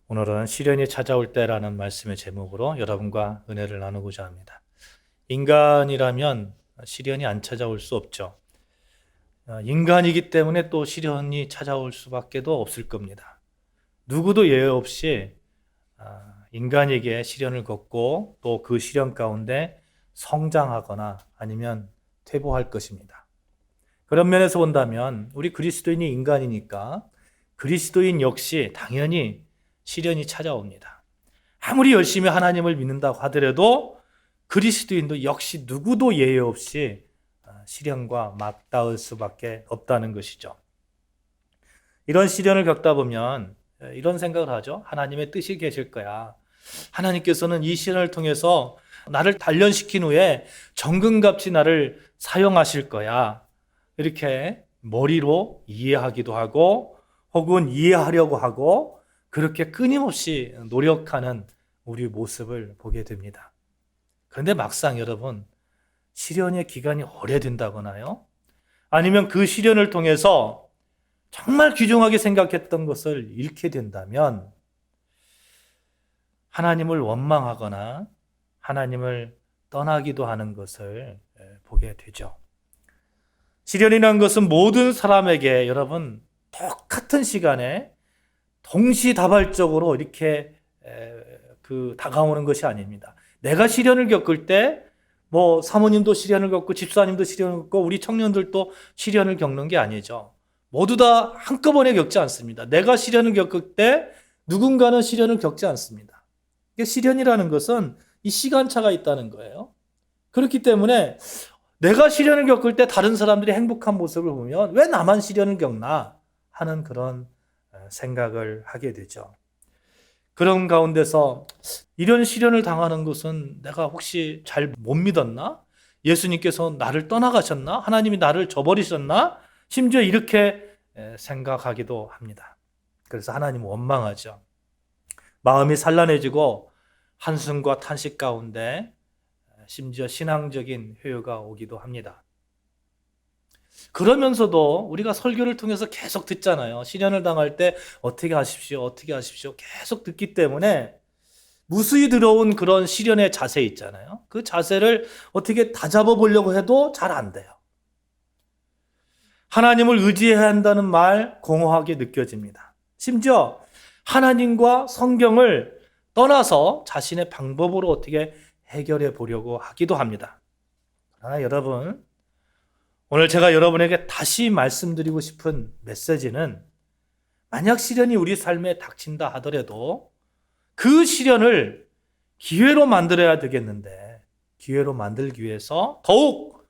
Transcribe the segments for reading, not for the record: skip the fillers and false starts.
오늘은 시련이 찾아올 때라는 말씀의 제목으로 여러분과 은혜를 나누고자 합니다. 인간이라면 시련이 안 찾아올 수 없죠. 인간이기 때문에 또 시련이 찾아올 수밖에도 없을 겁니다. 누구도 예외 없이 인간에게 시련을 겪고 또 그 시련 가운데 성장하거나 아니면 퇴보할 것입니다. 그런 면에서 본다면 우리 그리스도인이 인간이니까 그리스도인 역시 당연히 시련이 찾아옵니다. 아무리 열심히 하나님을 믿는다고 하더라도 그리스도인도 역시 누구도 예외 없이 시련과 맞닿을 수밖에 없다는 것이죠. 이런 시련을 겪다 보면 이런 생각을 하죠. 하나님의 뜻이 계실 거야. 하나님께서는 이 시련을 통해서 나를 단련시킨 후에 정금같이 나를 사용하실 거야. 이렇게 머리로 이해하기도 하고 혹은 이해하려고 하고 그렇게 끊임없이 노력하는 우리 모습을 보게 됩니다. 그런데 막상 여러분, 시련의 기간이 오래된다거나요, 아니면 그 시련을 통해서 정말 귀중하게 생각했던 것을 잃게 된다면 하나님을 원망하거나 하나님을 떠나기도 하는 것을 보게 되죠. 시련이라는 것은 모든 사람에게 여러분 똑같은 시간에 동시다발적으로 이렇게 다가오는 것이 아닙니다. 내가 시련을 겪을 때 사모님도 시련을 겪고 집사님도 시련을 겪고 우리 청년들도 시련을 겪는 게 아니죠. 모두 다 한꺼번에 겪지 않습니다. 내가 시련을 겪을 때 누군가는 시련을 겪지 않습니다. 시련이라는 것은 이 시간차가 있다는 거예요. 그렇기 때문에 내가 시련을 겪을 때 다른 사람들이 행복한 모습을 보면 왜 나만 시련을 겪나 하는 그런 생각을 하게 되죠. 그런 가운데서 이런 시련을 당하는 것은 내가 혹시 잘 못 믿었나? 예수님께서 나를 떠나가셨나? 하나님이 나를 저버리셨나? 심지어 이렇게 생각하기도 합니다. 그래서 하나님 원망하죠. 마음이 산란해지고 한숨과 탄식 가운데 심지어 신앙적인 회유가 오기도 합니다. 그러면서도 우리가 설교를 통해서 계속 듣잖아요. 시련을 당할 때 어떻게 하십시오, 어떻게 하십시오 계속 듣기 때문에 무수히 들어온 그런 시련의 자세 있잖아요. 그 자세를 어떻게 다잡아 보려고 해도 잘 안 돼요. 하나님을 의지해야 한다는 말 공허하게 느껴집니다. 심지어 하나님과 성경을 떠나서 자신의 방법으로 어떻게 해결해 보려고 하기도 합니다. 그러나 여러분, 오늘 제가 여러분에게 다시 말씀드리고 싶은 메시지는 만약 시련이 우리 삶에 닥친다 하더라도 그 시련을 기회로 만들어야 되겠는데 기회로 만들기 위해서 더욱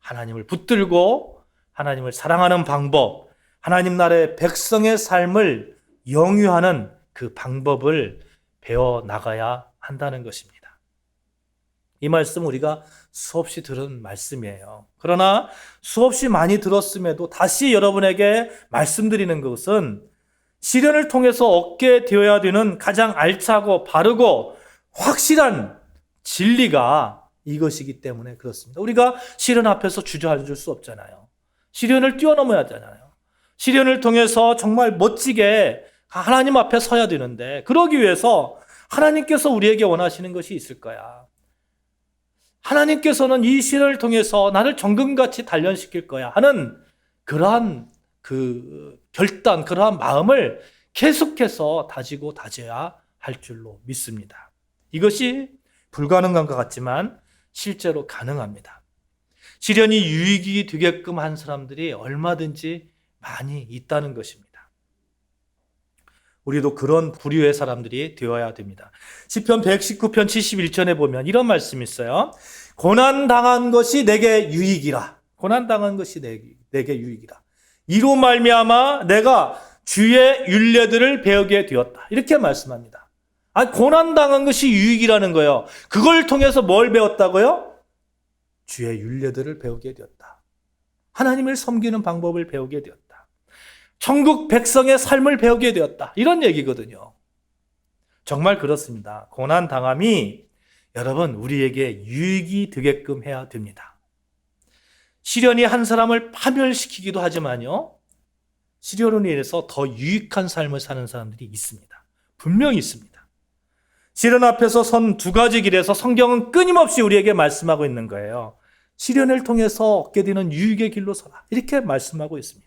하나님을 붙들고 하나님을 사랑하는 방법, 하나님 나라의 백성의 삶을 영위하는 그 방법을 배워 나가야 한다는 것입니다. 이 말씀 우리가 수없이 들은 말씀이에요. 그러나 수없이 많이 들었음에도 다시 여러분에게 말씀드리는 것은 시련을 통해서 얻게 되어야 되는 가장 알차고 바르고 확실한 진리가 이것이기 때문에 그렇습니다. 우리가 시련 앞에서 주저앉을 수 없잖아요. 시련을 뛰어넘어야 하잖아요. 시련을 통해서 정말 멋지게 하나님 앞에 서야 되는데 그러기 위해서 하나님께서 우리에게 원하시는 것이 있을 거야. 하나님께서는 이 시련을 통해서 나를 정금같이 단련시킬 거야 하는 그러한 그 결단, 그러한 마음을 계속해서 다지고 다져야 할 줄로 믿습니다. 이것이 불가능한 것 같지만 실제로 가능합니다. 시련이 유익이 되게끔 한 사람들이 얼마든지 많이 있다는 것입니다. 우리도 그런 부류의 사람들이 되어야 됩니다. 시편 119편 71절에 보면 이런 말씀이 있어요. 고난당한 것이 내게 유익이라. 고난당한 것이 내게 유익이라. 이로 말미암아 내가 주의 율례들을 배우게 되었다. 이렇게 말씀합니다. 고난당한 것이 유익이라는 거예요. 그걸 통해서 뭘 배웠다고요? 주의 율례들을 배우게 되었다. 하나님을 섬기는 방법을 배우게 되었다. 천국 백성의 삶을 배우게 되었다. 이런 얘기거든요. 정말 그렇습니다. 고난당함이 여러분 우리에게 유익이 되게끔 해야 됩니다. 시련이 한 사람을 파멸시키기도 하지만요. 시련으로 인해서 더 유익한 삶을 사는 사람들이 있습니다. 분명히 있습니다. 시련 앞에서 선 두 가지 길에서 성경은 끊임없이 우리에게 말씀하고 있는 거예요. 시련을 통해서 얻게 되는 유익의 길로 서라. 이렇게 말씀하고 있습니다.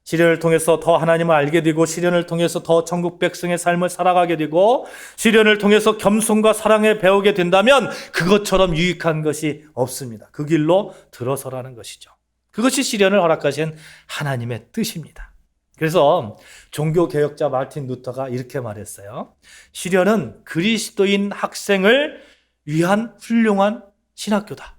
시련을 통해서 더 하나님을 알게 되고, 시련을 통해서 더 천국 백성의 삶을 살아가게 되고, 시련을 통해서 겸손과 사랑에 배우게 된다면 그것처럼 유익한 것이 없습니다. 그 길로 들어서라는 것이죠. 그것이 시련을 허락하신 하나님의 뜻입니다. 그래서 종교개혁자 마틴 루터가 이렇게 말했어요. 시련은 그리스도인 학생을 위한 훌륭한 신학교다.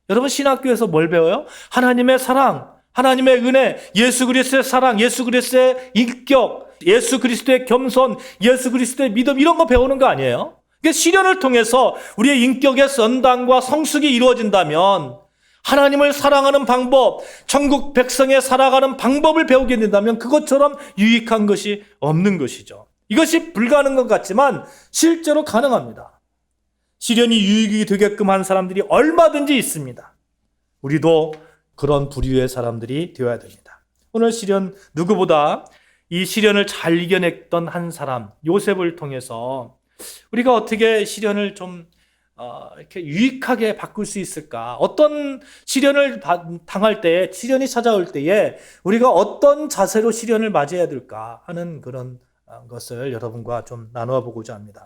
여러분, 신학교에서 뭘 배워요? 하나님의 사랑, 하나님의 은혜, 예수 그리스도의 사랑, 예수 그리스도의 인격, 예수 그리스도의 겸손, 예수 그리스도의 믿음, 이런 거 배우는 거 아니에요? 시련을 통해서 우리의 인격의 선단과 성숙이 이루어진다면, 하나님을 사랑하는 방법, 천국 백성에 살아가는 방법을 배우게 된다면 그것처럼 유익한 것이 없는 것이죠. 이것이 불가능한 것 같지만 실제로 가능합니다. 시련이 유익이 되게끔 한 사람들이 얼마든지 있습니다. 우리도 그런 부류의 사람들이 되어야 됩니다. 오늘 시련, 누구보다 이 시련을 잘 이겨냈던 한 사람, 요셉을 통해서 우리가 어떻게 시련을 좀 이렇게 유익하게 바꿀 수 있을까? 어떤 시련을 당할 때에, 시련이 찾아올 때에 우리가 어떤 자세로 시련을 맞이해야 될까 하는 그런 것을 여러분과 좀 나누어 보고자 합니다.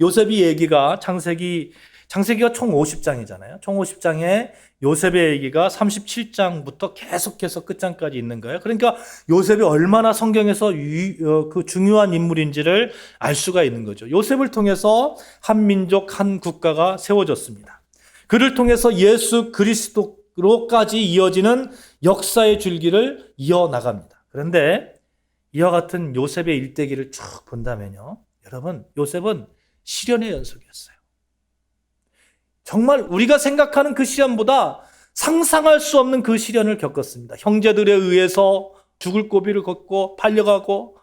요셉이 얘기가 창세기가 총 50장이잖아요. 총 50장에 요셉의 얘기가 37장부터 계속해서 끝장까지 있는 거예요. 그러니까 요셉이 얼마나 성경에서 그 중요한 인물인지를 알 수가 있는 거죠. 요셉을 통해서 한 민족, 한 국가가 세워졌습니다. 그를 통해서 예수 그리스도로까지 이어지는 역사의 줄기를 이어나갑니다. 그런데 이와 같은 요셉의 일대기를 쭉 본다면요, 여러분, 요셉은 시련의 연속이었어요. 정말 우리가 생각하는 그 시련보다 상상할 수 없는 그 시련을 겪었습니다. 형제들에 의해서 죽을 고비를 걷고 팔려가고,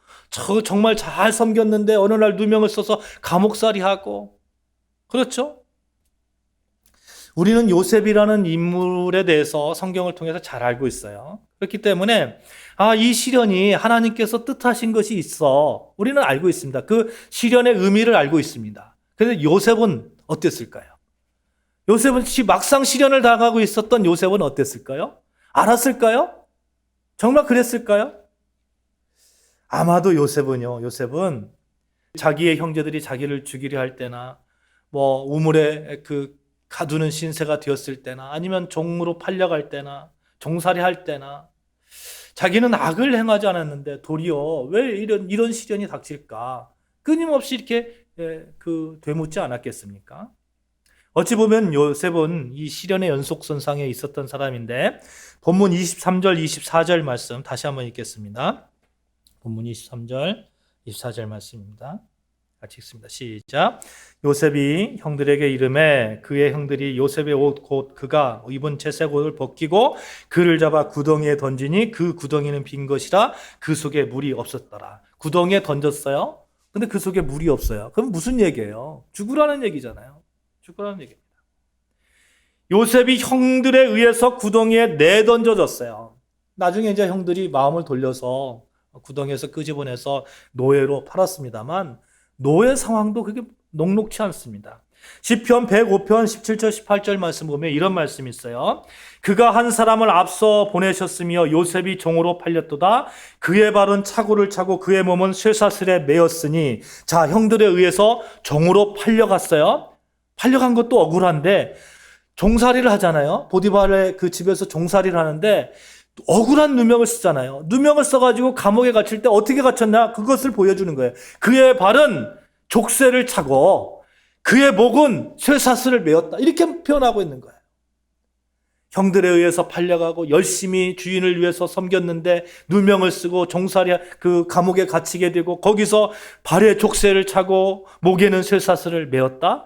정말 잘 섬겼는데 어느 날 누명을 써서 감옥살이하고. 그렇죠? 우리는 요셉이라는 인물에 대해서 성경을 통해서 잘 알고 있어요. 그렇기 때문에 이 시련이 하나님께서 뜻하신 것이 있어, 우리는 알고 있습니다. 그 시련의 의미를 알고 있습니다. 그런데 요셉은 어땠을까요? 요셉은 막상 시련을 당하고 있었던 요셉은 어땠을까요? 알았을까요? 정말 그랬을까요? 아마도 요셉은 자기의 형제들이 자기를 죽이려 할 때나, 우물에 가두는 신세가 되었을 때나, 아니면 종으로 팔려갈 때나, 종살이 할 때나, 자기는 악을 행하지 않았는데 도리어 왜 이런 시련이 닥칠까? 끊임없이 이렇게 되묻지 않았겠습니까? 어찌 보면 요셉은 이 시련의 연속선상에 있었던 사람인데, 본문 23절, 24절 말씀 다시 한번 읽겠습니다. 본문 23절, 24절 말씀입니다. 같이 읽습니다. 시작. 요셉이 형들에게 이르매 그의 형들이 요셉의 옷 곧 그가 입은 채색 옷을 벗기고 그를 잡아 구덩이에 던지니 그 구덩이는 빈 것이라 그 속에 물이 없었더라. 구덩이에 던졌어요. 근데 그 속에 물이 없어요. 그럼 무슨 얘기예요? 죽으라는 얘기잖아요. 죽으라는 얘기입니다. 요셉이 형들에 의해서 구덩이에 내던져졌어요. 나중에 이제 형들이 마음을 돌려서 구덩이에서 끄집어내서 노예로 팔았습니다만, 노예 상황도 그게 녹록치 않습니다. 시편 105편 17절 18절 말씀 보면 이런 말씀이 있어요. 그가 한 사람을 앞서 보내셨으며 요셉이 종으로 팔렸도다. 그의 발은 차고를 차고 그의 몸은 쇠사슬에 매였으니. 자, 형들에 의해서 종으로 팔려갔어요. 팔려간 것도 억울한데 종살이를 하잖아요. 보디발의 그 집에서 종살이를 하는데 억울한 누명을 쓰잖아요. 누명을 써가지고 감옥에 갇힐 때 어떻게 갇혔나? 그것을 보여주는 거예요. 그의 발은 족쇄를 차고 그의 목은 쇠사슬을 메었다. 이렇게 표현하고 있는 거예요. 형들에 의해서 팔려가고 열심히 주인을 위해서 섬겼는데 누명을 쓰고 종살이 그 감옥에 갇히게 되고 거기서 발에 족쇄를 차고 목에는 쇠사슬을 메었다.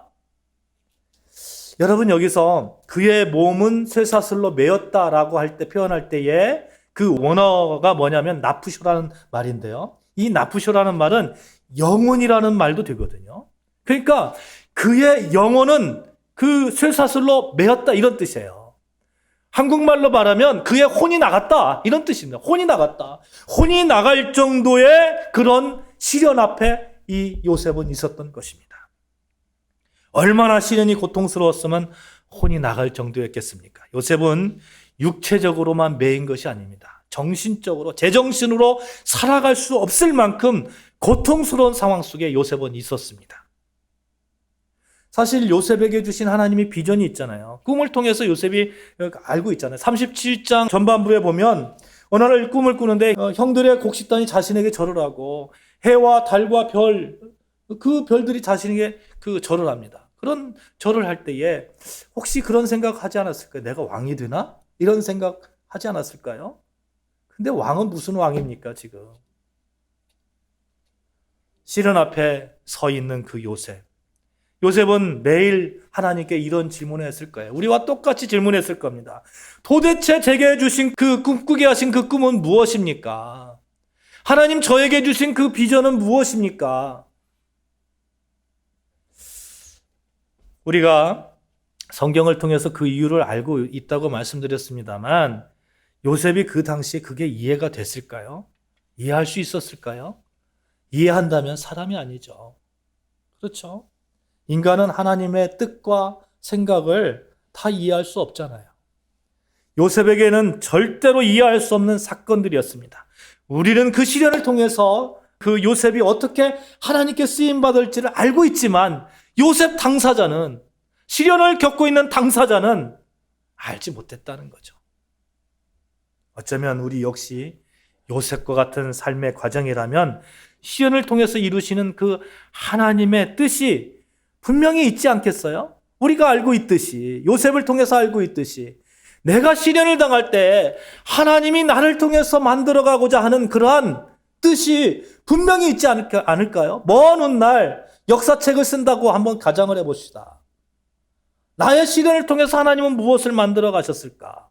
여러분, 여기서 그의 몸은 쇠사슬로 메었다라고 할 때, 표현할 때에 그 원어가 뭐냐면 나프쇼라는 말인데요. 이 나프쇼라는 말은 영혼이라는 말도 되거든요. 그러니까 그의 영혼은 그 쇠사슬로 메었다, 이런 뜻이에요. 한국말로 말하면 그의 혼이 나갔다, 이런 뜻입니다. 혼이 나갔다. 혼이 나갈 정도의 그런 시련 앞에 이 요셉은 있었던 것입니다. 얼마나 시련이 고통스러웠으면 혼이 나갈 정도였겠습니까? 요셉은 육체적으로만 매인 것이 아닙니다. 정신적으로, 제정신으로 살아갈 수 없을 만큼 고통스러운 상황 속에 요셉은 있었습니다. 사실 요셉에게 주신 하나님의 비전이 있잖아요. 꿈을 통해서 요셉이 알고 있잖아요. 37장 전반부에 보면 어느 날 꿈을 꾸는데 형들의 곡식단이 자신에게 절을 하고 해와 달과 별, 그 별들이 자신에게 그 절을 합니다. 그런 절을 할 때에 혹시 그런 생각하지 않았을까요? 내가 왕이 되나? 이런 생각하지 않았을까요? 근데 왕은 무슨 왕입니까, 지금? 시련 앞에 서 있는 그 요셉. 요셉은 매일 하나님께 이런 질문을 했을 거예요. 우리와 똑같이 질문했을 겁니다. 도대체 제게 주신 그 꿈꾸게 하신 그 꿈은 무엇입니까? 하나님 저에게 주신 그 비전은 무엇입니까? 우리가 성경을 통해서 그 이유를 알고 있다고 말씀드렸습니다만 요셉이 그 당시에 그게 이해가 됐을까요? 이해할 수 있었을까요? 이해한다면 사람이 아니죠. 그렇죠? 인간은 하나님의 뜻과 생각을 다 이해할 수 없잖아요. 요셉에게는 절대로 이해할 수 없는 사건들이었습니다. 우리는 그 시련을 통해서 그 요셉이 어떻게 하나님께 쓰임받을지를 알고 있지만 요셉 당사자는, 시련을 겪고 있는 당사자는 알지 못했다는 거죠. 어쩌면 우리 역시 요셉과 같은 삶의 과정이라면 시련을 통해서 이루시는 그 하나님의 뜻이 분명히 있지 않겠어요? 우리가 알고 있듯이, 요셉을 통해서 알고 있듯이 내가 시련을 당할 때 하나님이 나를 통해서 만들어가고자 하는 그러한 뜻이 분명히 있지 않을까요? 먼 훗날 역사책을 쓴다고 한번 가정을 해봅시다. 나의 시련을 통해서 하나님은 무엇을 만들어 가셨을까?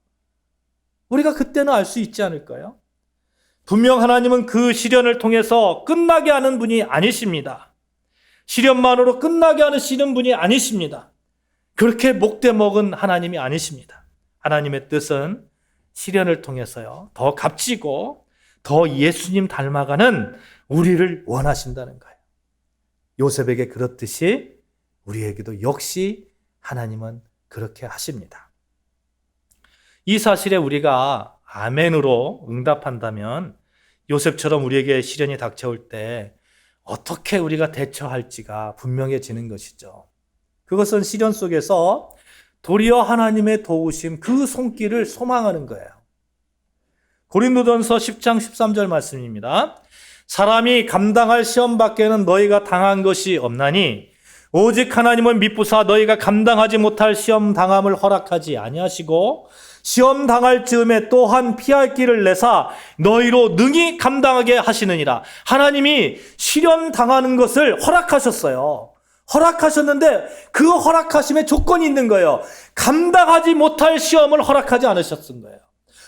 우리가 그때는 알 수 있지 않을까요? 분명 하나님은 그 시련을 통해서 끝나게 하는 분이 아니십니다. 시련만으로 끝나게 하시는 분이 아니십니다. 그렇게 목대 먹은 하나님이 아니십니다. 하나님의 뜻은 시련을 통해서요, 더 값지고 더 예수님 닮아가는 우리를 원하신다는 거예요. 요셉에게 그렇듯이 우리에게도 역시 하나님은 그렇게 하십니다. 이 사실에 우리가 아멘으로 응답한다면 요셉처럼 우리에게 시련이 닥쳐올 때 어떻게 우리가 대처할지가 분명해지는 것이죠. 그것은 시련 속에서 도리어 하나님의 도우심, 그 손길을 소망하는 거예요. 고린도전서 10장 13절 말씀입니다. 사람이 감당할 시험 밖에는 너희가 당한 것이 없나니 오직 하나님은 미쁘사 너희가 감당하지 못할 시험 당함을 허락하지 아니하시고 시험 당할 즈음에 또한 피할 길을 내사 너희로 능히 감당하게 하시느니라. 하나님이 시련 당하는 것을 허락하셨어요. 허락하셨는데 그 허락하심에 조건이 있는 거예요. 감당하지 못할 시험을 허락하지 않으셨던 거예요.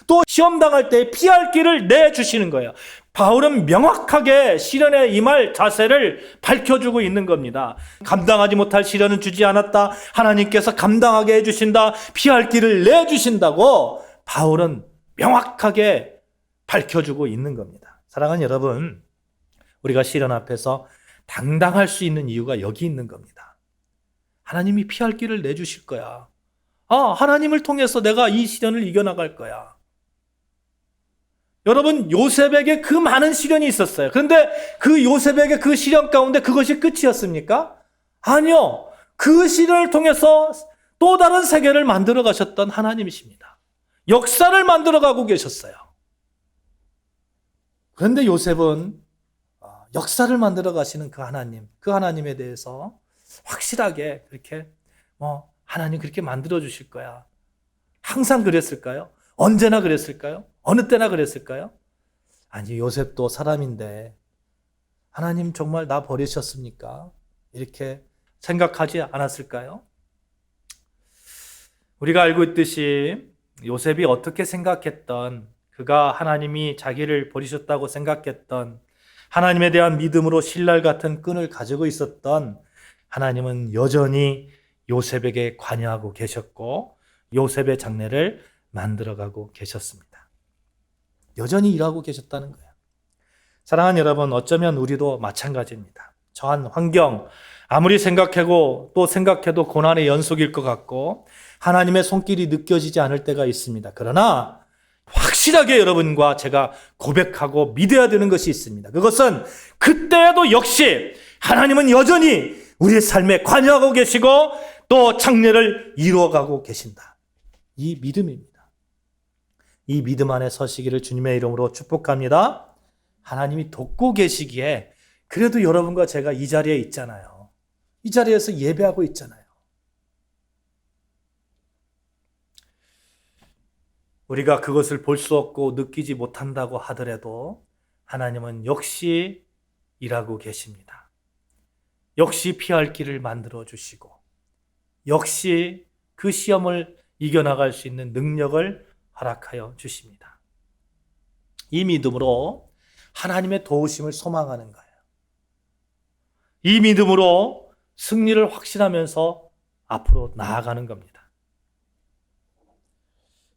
또 시험 당할 때 피할 길을 내주시는 거예요. 바울은 명확하게 시련에 임할 자세를 밝혀주고 있는 겁니다. 감당하지 못할 시련은 주지 않았다. 하나님께서 감당하게 해주신다. 피할 길을 내주신다고 바울은 명확하게 밝혀주고 있는 겁니다. 사랑하는 여러분, 우리가 시련 앞에서 당당할 수 있는 이유가 여기 있는 겁니다. 하나님이 피할 길을 내주실 거야. 하나님을 통해서 내가 이 시련을 이겨나갈 거야. 여러분, 요셉에게 그 많은 시련이 있었어요. 그런데 그 요셉에게 그 시련 가운데 그것이 끝이었습니까? 아니요. 그 시련을 통해서 또 다른 세계를 만들어 가셨던 하나님이십니다. 역사를 만들어 가고 계셨어요. 그런데 요셉은 역사를 만들어 가시는 그 하나님에 대해서 확실하게 그렇게 하나님 그렇게 만들어 주실 거야. 항상 그랬을까요? 언제나 그랬을까요? 어느 때나 그랬을까요? 아니, 요셉도 사람인데 하나님 정말 나 버리셨습니까? 이렇게 생각하지 않았을까요? 우리가 알고 있듯이 요셉이 어떻게 생각했던, 그가 하나님이 자기를 버리셨다고 생각했던, 하나님에 대한 믿음으로 신랄 같은 끈을 가지고 있었던 하나님은 여전히 요셉에게 관여하고 계셨고 요셉의 장래를 만들어가고 계셨습니다. 여전히 일하고 계셨다는 거예요. 사랑하는 여러분, 어쩌면 우리도 마찬가지입니다. 저한 환경, 아무리 생각해도 고난의 연속일 것 같고 하나님의 손길이 느껴지지 않을 때가 있습니다. 그러나 확실하게 여러분과 제가 고백하고 믿어야 되는 것이 있습니다. 그것은 그때에도 역시 하나님은 여전히 우리의 삶에 관여하고 계시고 또 창례를 이루어가고 계신다. 이 믿음입니다. 이 믿음 안에 서시기를 주님의 이름으로 축복합니다. 하나님이 돕고 계시기에 그래도 여러분과 제가 이 자리에 있잖아요. 이 자리에서 예배하고 있잖아요. 우리가 그것을 볼 수 없고 느끼지 못한다고 하더라도 하나님은 역시 일하고 계십니다. 역시 피할 길을 만들어 주시고 역시 그 시험을 이겨나갈 수 있는 능력을 허락하여 주십니다. 이 믿음으로 하나님의 도우심을 소망하는 거예요. 이 믿음으로 승리를 확신하면서 앞으로 나아가는 겁니다.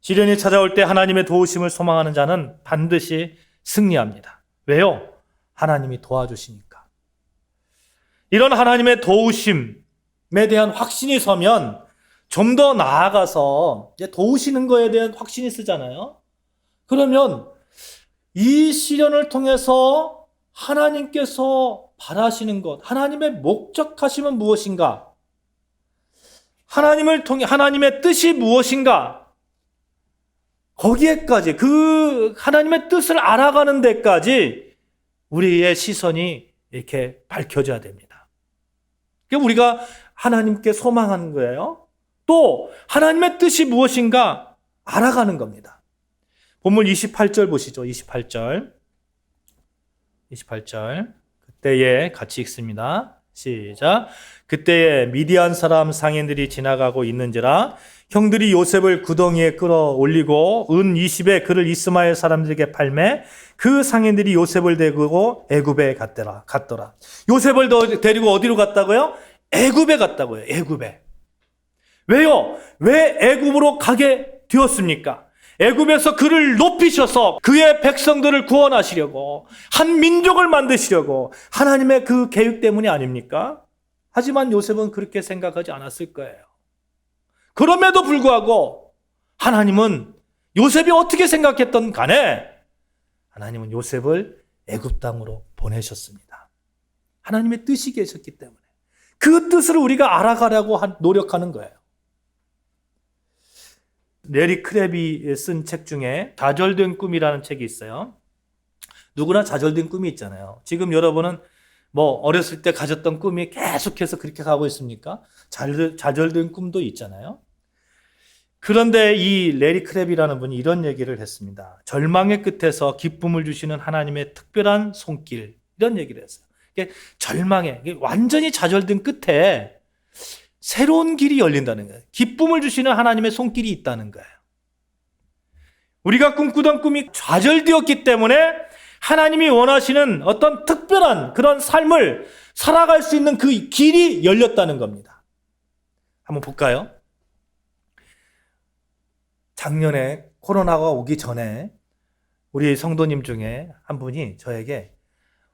시련이 찾아올 때 하나님의 도우심을 소망하는 자는 반드시 승리합니다. 왜요? 하나님이 도와주시니까. 이런 하나님의 도우심에 대한 확신이 서면 좀 더 나아가서 도우시는 거에 대한 확신이 쓰잖아요. 그러면 이 시련을 통해서 하나님께서 바라시는 것, 하나님의 목적하심은 무엇인가? 하나님을 통해 하나님의 뜻이 무엇인가? 거기에까지 그 하나님의 뜻을 알아가는 데까지 우리의 시선이 이렇게 밝혀져야 됩니다. 그러니까 우리가 하나님께 소망하는 거예요. 또 하나님의 뜻이 무엇인가 알아가는 겁니다. 본문 28절 보시죠. 28절. 그때에 같이 읽습니다. 시작. 그때에 미디안 사람 상인들이 지나가고 있는지라 형들이 요셉을 구덩이에 끌어올리고 은 20에 그를 이스마엘 사람들에게 팔매 그 상인들이 요셉을 데리고 애굽에 갔더라. 요셉을 데리고 어디로 갔다고요? 애굽에 갔다고요. 애굽에. 왜요? 왜 애굽으로 가게 되었습니까? 애굽에서 그를 높이셔서 그의 백성들을 구원하시려고 한 민족을 만드시려고 하나님의 그 계획 때문이 아닙니까? 하지만 요셉은 그렇게 생각하지 않았을 거예요. 그럼에도 불구하고 하나님은 요셉이 어떻게 생각했던 간에 하나님은 요셉을 애굽 땅으로 보내셨습니다. 하나님의 뜻이 계셨기 때문에 그 뜻을 우리가 알아가려고 노력하는 거예요. 레리 크랩이 쓴 책 중에 좌절된 꿈이라는 책이 있어요. 누구나 좌절된 꿈이 있잖아요. 지금 여러분은 어렸을 때 가졌던 꿈이 계속해서 그렇게 가고 있습니까? 좌절된 꿈도 있잖아요. 그런데 이 레리 크랩이라는 분이 이런 얘기를 했습니다. 절망의 끝에서 기쁨을 주시는 하나님의 특별한 손길, 이런 얘기를 했어요. 절망에 완전히 좌절된 끝에 새로운 길이 열린다는 거예요. 기쁨을 주시는 하나님의 손길이 있다는 거예요. 우리가 꿈꾸던 꿈이 좌절되었기 때문에 하나님이 원하시는 어떤 특별한 그런 삶을 살아갈 수 있는 그 길이 열렸다는 겁니다. 한번 볼까요? 작년에 코로나가 오기 전에 우리 성도님 중에 한 분이 저에게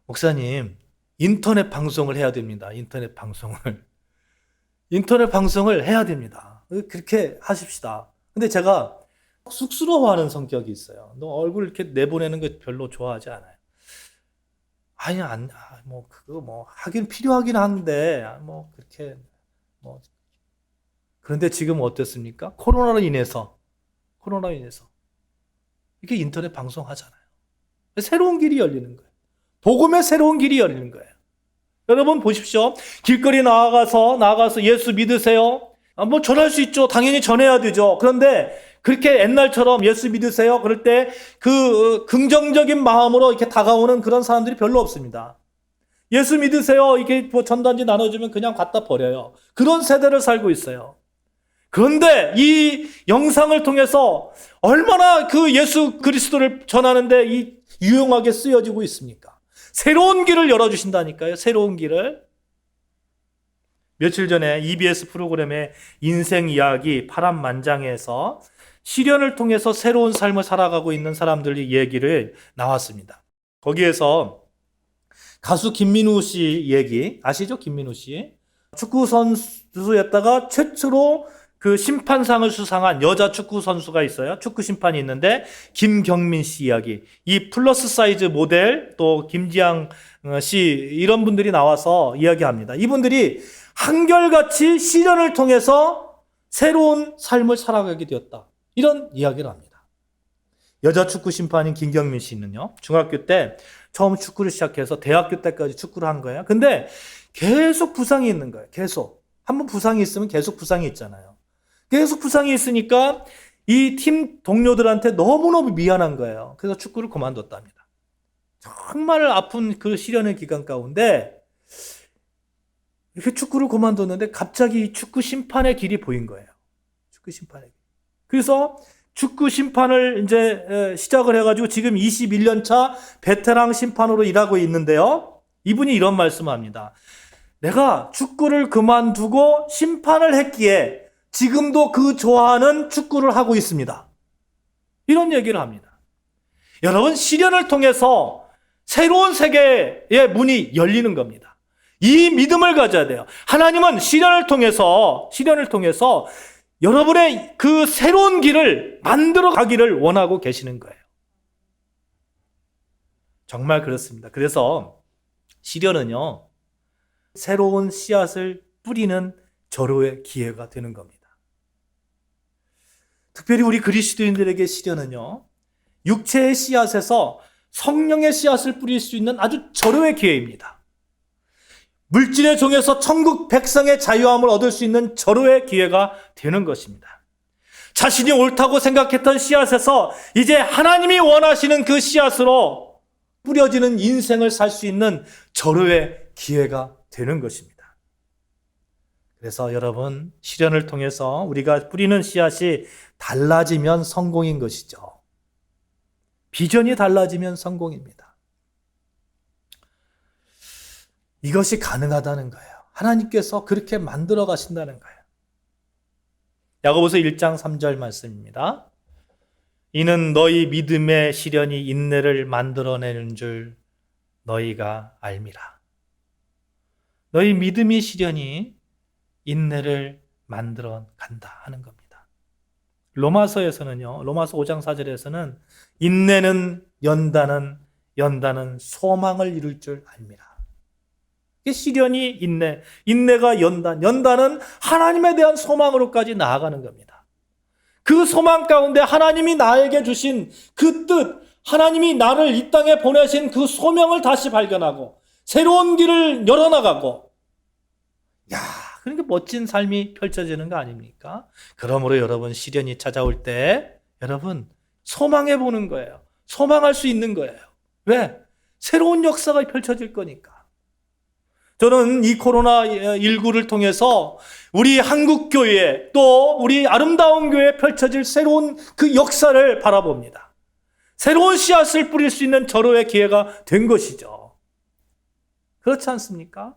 목사님, 인터넷 방송을 해야 됩니다. 인터넷 방송을 해야 됩니다. 그렇게 하십시다. 근데 제가 쑥스러워하는 성격이 있어요. 너 얼굴 이렇게 내보내는 거 별로 좋아하지 않아요. 하긴 필요하긴 한데, 그런데 지금 어땠습니까? 코로나로 인해서 이렇게 인터넷 방송하잖아요. 새로운 길이 열리는 거예요. 복음의 새로운 길이 열리는 거예요. 여러분 보십시오. 길거리 나가서 예수 믿으세요. 전할 수 있죠. 당연히 전해야 되죠. 그런데 그렇게 옛날처럼 예수 믿으세요. 그럴 때 그 긍정적인 마음으로 이렇게 다가오는 그런 사람들이 별로 없습니다. 예수 믿으세요. 이게 전단지 나눠주면 그냥 갖다 버려요. 그런 세대를 살고 있어요. 그런데 이 영상을 통해서 얼마나 그 예수 그리스도를 전하는데 유용하게 쓰여지고 있습니까? 새로운 길을 열어주신다니까요. 새로운 길을. 며칠 전에 EBS 프로그램의 인생 이야기 파란만장에서 시련을 통해서 새로운 삶을 살아가고 있는 사람들의 얘기를 나왔습니다. 거기에서 가수 김민우 씨 얘기 아시죠? 김민우 씨. 축구 선수였다가 최초로 그 심판상을 수상한 여자 축구 선수가 있어요. 축구 심판이 있는데 김경민 씨 이야기. 이 플러스 사이즈 모델 또 김지양 씨 이런 분들이 나와서 이야기합니다. 이분들이 한결같이 시련을 통해서 새로운 삶을 살아가게 되었다. 이런 이야기를 합니다. 여자 축구 심판인 김경민 씨는요. 중학교 때 처음 축구를 시작해서 대학교 때까지 축구를 한 거예요. 근데 계속 부상이 있는 거예요. 계속. 한번 부상이 있으면 계속 부상이 있잖아요. 계속 부상이 있으니까 이 팀 동료들한테 너무너무 미안한 거예요. 그래서 축구를 그만뒀답니다. 정말 아픈 그 시련의 기간 가운데 이렇게 축구를 그만뒀는데 갑자기 이 축구 심판의 길이 보인 거예요. 축구 심판의 길. 그래서 축구 심판을 이제 시작을 해가지고 지금 21년 차 베테랑 심판으로 일하고 있는데요. 이분이 이런 말씀을 합니다. 내가 축구를 그만두고 심판을 했기에 지금도 그 좋아하는 축구를 하고 있습니다. 이런 얘기를 합니다. 여러분, 시련을 통해서 새로운 세계의 문이 열리는 겁니다. 이 믿음을 가져야 돼요. 하나님은 시련을 통해서 여러분의 그 새로운 길을 만들어 가기를 원하고 계시는 거예요. 정말 그렇습니다. 그래서 시련은요, 새로운 씨앗을 뿌리는 절호의 기회가 되는 겁니다. 특별히 우리 그리스도인들에게 시련은요, 육체의 씨앗에서 성령의 씨앗을 뿌릴 수 있는 아주 절호의 기회입니다. 물질의 종에서 천국 백성의 자유함을 얻을 수 있는 절호의 기회가 되는 것입니다. 자신이 옳다고 생각했던 씨앗에서 이제 하나님이 원하시는 그 씨앗으로 뿌려지는 인생을 살 수 있는 절호의 기회가 되는 것입니다. 그래서 여러분, 시련을 통해서 우리가 뿌리는 씨앗이 달라지면 성공인 것이죠. 비전이 달라지면 성공입니다. 이것이 가능하다는 거예요. 하나님께서 그렇게 만들어 가신다는 거예요. 야고보서 1장 3절 말씀입니다. 이는 너희 믿음의 시련이 인내를 만들어내는 줄 너희가 알미라. 너희 믿음의 시련이 인내를 만들어 간다 하는 겁니다. 로마서에서는요, 로마서 5장 4절에서는 인내는 연단은, 연단은 소망을 이룰 줄 알미라. 시련이 인내, 인내가 연단, 연단은 하나님에 대한 소망으로까지 나아가는 겁니다. 그 소망 가운데 하나님이 나에게 주신 그 뜻, 하나님이 나를 이 땅에 보내신 그 소명을 다시 발견하고 새로운 길을 열어나가고, 그러니까 멋진 삶이 펼쳐지는 거 아닙니까? 그러므로 여러분, 시련이 찾아올 때 여러분 소망해 보는 거예요. 소망할 수 있는 거예요. 왜? 새로운 역사가 펼쳐질 거니까. 저는 이 코로나19를 통해서 우리 한국교회 또 우리 아름다운 교회에 펼쳐질 새로운 그 역사를 바라봅니다. 새로운 씨앗을 뿌릴 수 있는 절호의 기회가 된 것이죠. 그렇지 않습니까?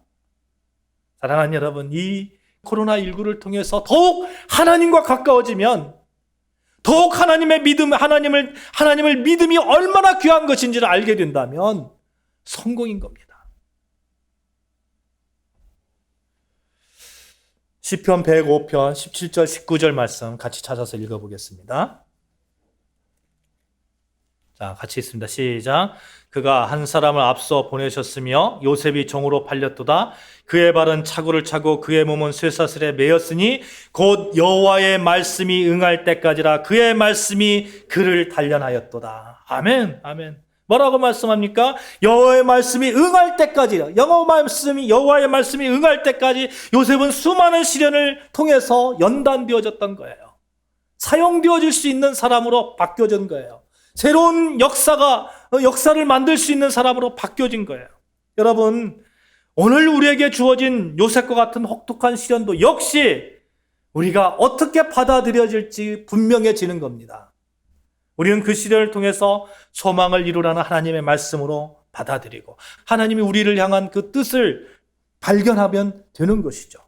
사랑하는 여러분, 이 코로나19를 통해서 더욱 하나님과 가까워지면 더욱 하나님의 믿음, 하나님을 믿음이 얼마나 귀한 것인지를 알게 된다면 성공인 겁니다. 시편 105편 17절 19절 말씀 같이 찾아서 읽어보겠습니다. 자, 같이 있습니다. 시작. 그가 한 사람을 앞서 보내셨으며 요셉이 종으로 팔렸도다. 그의 발은 차고를 차고 그의 몸은 쇠사슬에 매였으니 곧 여호와의 말씀이 응할 때까지라. 그의 말씀이 그를 단련하였도다. 아멘, 아멘. 뭐라고 말씀합니까? 여호와의 말씀이 응할 때까지라. 여호와의 말씀이 응할 때까지 요셉은 수많은 시련을 통해서 연단되어졌던 거예요. 사용되어질 수 있는 사람으로 바뀌어진 거예요. 새로운 역사를 만들 수 있는 사람으로 바뀌어진 거예요. 여러분, 오늘 우리에게 주어진 요셉과 같은 혹독한 시련도 역시 우리가 어떻게 받아들여질지 분명해지는 겁니다. 우리는 그 시련을 통해서 소망을 이루라는 하나님의 말씀으로 받아들이고 하나님이 우리를 향한 그 뜻을 발견하면 되는 것이죠.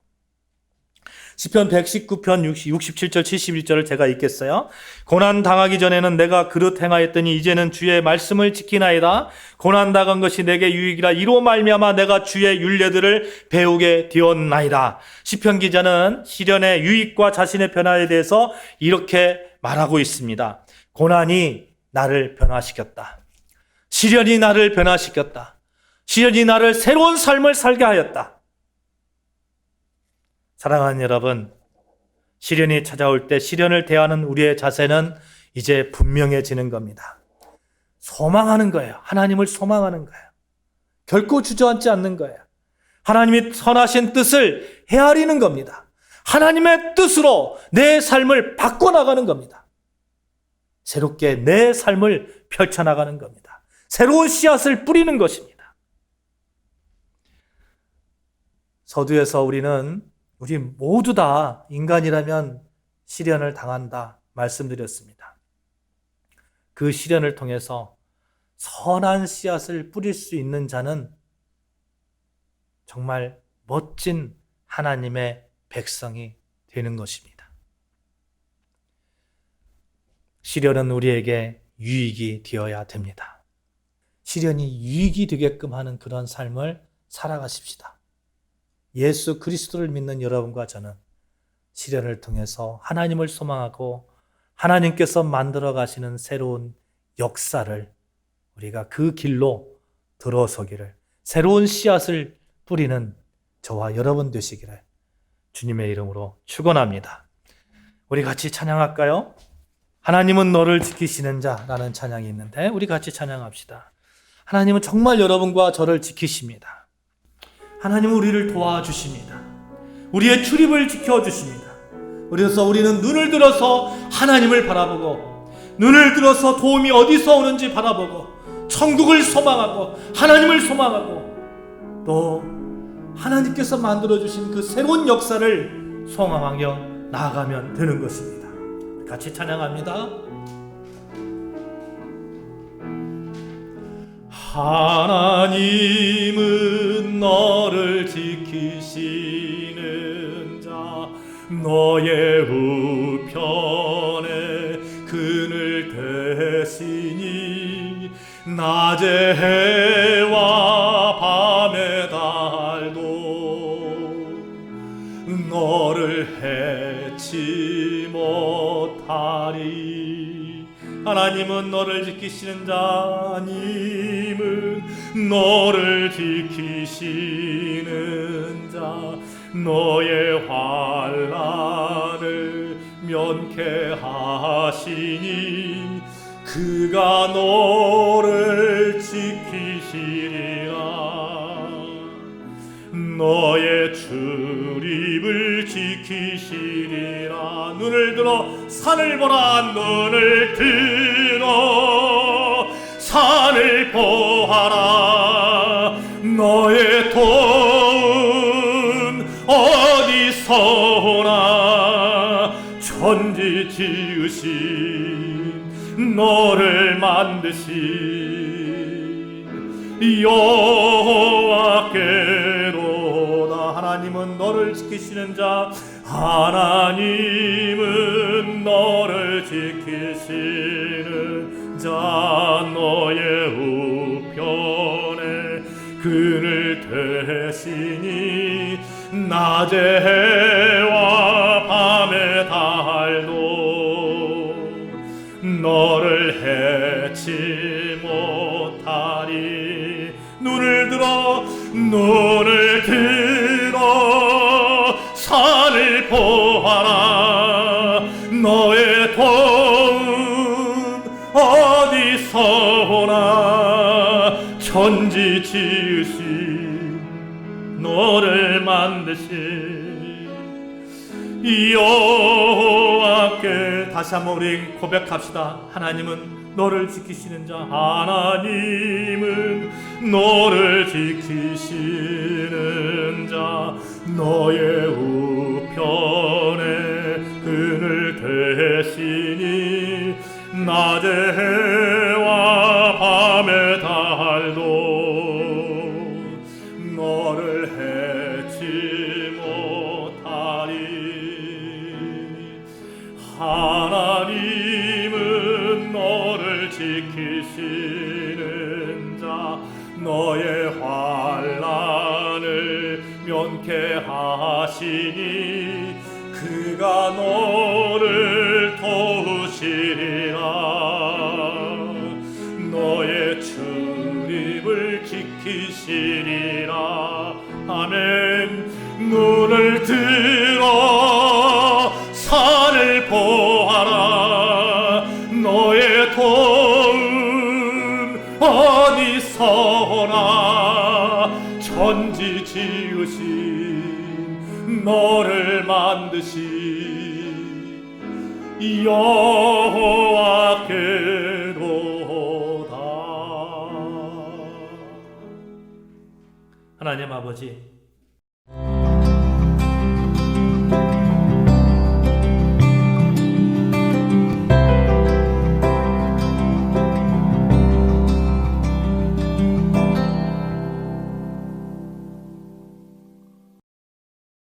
시편 119편 67절 71절을 제가 읽겠어요. 고난 당하기 전에는 내가 그릇 행하였더니 이제는 주의 말씀을 지키나이다. 고난 당한 것이 내게 유익이라. 이로 말미암아 내가 주의 율례들을 배우게 되었나이다. 시편 기자는 시련의 유익과 자신의 변화에 대해서 이렇게 말하고 있습니다. 고난이 나를 변화시켰다. 시련이 나를 변화시켰다. 시련이 나를 새로운 삶을 살게 하였다. 사랑하는 여러분, 시련이 찾아올 때 시련을 대하는 우리의 자세는 이제 분명해지는 겁니다. 소망하는 거예요. 하나님을 소망하는 거예요. 결코 주저앉지 않는 거예요. 하나님이 선하신 뜻을 헤아리는 겁니다. 하나님의 뜻으로 내 삶을 바꿔나가는 겁니다. 새롭게 내 삶을 펼쳐나가는 겁니다. 새로운 씨앗을 뿌리는 것입니다. 서두에서 우리 모두 다 인간이라면 시련을 당한다 말씀드렸습니다. 그 시련을 통해서 선한 씨앗을 뿌릴 수 있는 자는 정말 멋진 하나님의 백성이 되는 것입니다. 시련은 우리에게 유익이 되어야 됩니다. 시련이 유익이 되게끔 하는 그런 삶을 살아가십시다. 예수 그리스도를 믿는 여러분과 저는 시련을 통해서 하나님을 소망하고 하나님께서 만들어 가시는 새로운 역사를 우리가 그 길로 들어서기를, 새로운 씨앗을 뿌리는 저와 여러분 되시기를 주님의 이름으로 축원합니다. 우리 같이 찬양할까요? 하나님은 너를 지키시는 자라는 찬양이 있는데 우리 같이 찬양합시다. 하나님은 정말 여러분과 저를 지키십니다. 하나님은 우리를 도와주십니다. 우리의 출입을 지켜주십니다. 그래서 우리는 눈을 들어서 하나님을 바라보고, 눈을 들어서 도움이 어디서 오는지 바라보고, 천국을 소망하고 하나님을 소망하고 또 하나님께서 만들어주신 그 새로운 역사를 소망하며 나아가면 되는 것입니다. 같이 찬양합니다. 하나님은 너를 지키시는 자, 너의 우편에 그늘 대시니 낮의 해와 밤의 달도 너를 해치 못하리. 하나님은 너를 지키시는 자, 하나님은 너를 지키시는 자, 너의 환난을 면케하시니 그가 너를 지키시리라. 너의 출입을 지키시리라. 눈을 들어 산을 보라. 눈을 들어 산을 보아라. 너의 도움 어디서 오나. 천지 지으신 너를 만드신 여호와께로다. 하나님은 너를 지키시는 자, 하나님은 너를 지키시는 자, 너의 우편에 그늘 대시니 낮의 해와 밤의 달도 너를 해치 못하리. 눈을 들어 산을 보아라. 너의 도움 어디서 오나. 천지 지으신 너를 만드신 여호와께. 다시 한번 우리 고백합시다. 하나님은 너를 지키시는 자, 하나님은 너를 지키시는 자, 너의 우편에 그늘 대시니 낮의 해와 밤의 달도 너를 해치 못하리. 환난을 면케하시니 그가 너를 도우시리라. 너의 출입을 지키시리라. 아멘. 눈을 들어 산을 보아라. 너의 도움 어디서나. 천지 지으신 너를 만드신 여호와께로다. 하나님 아버지,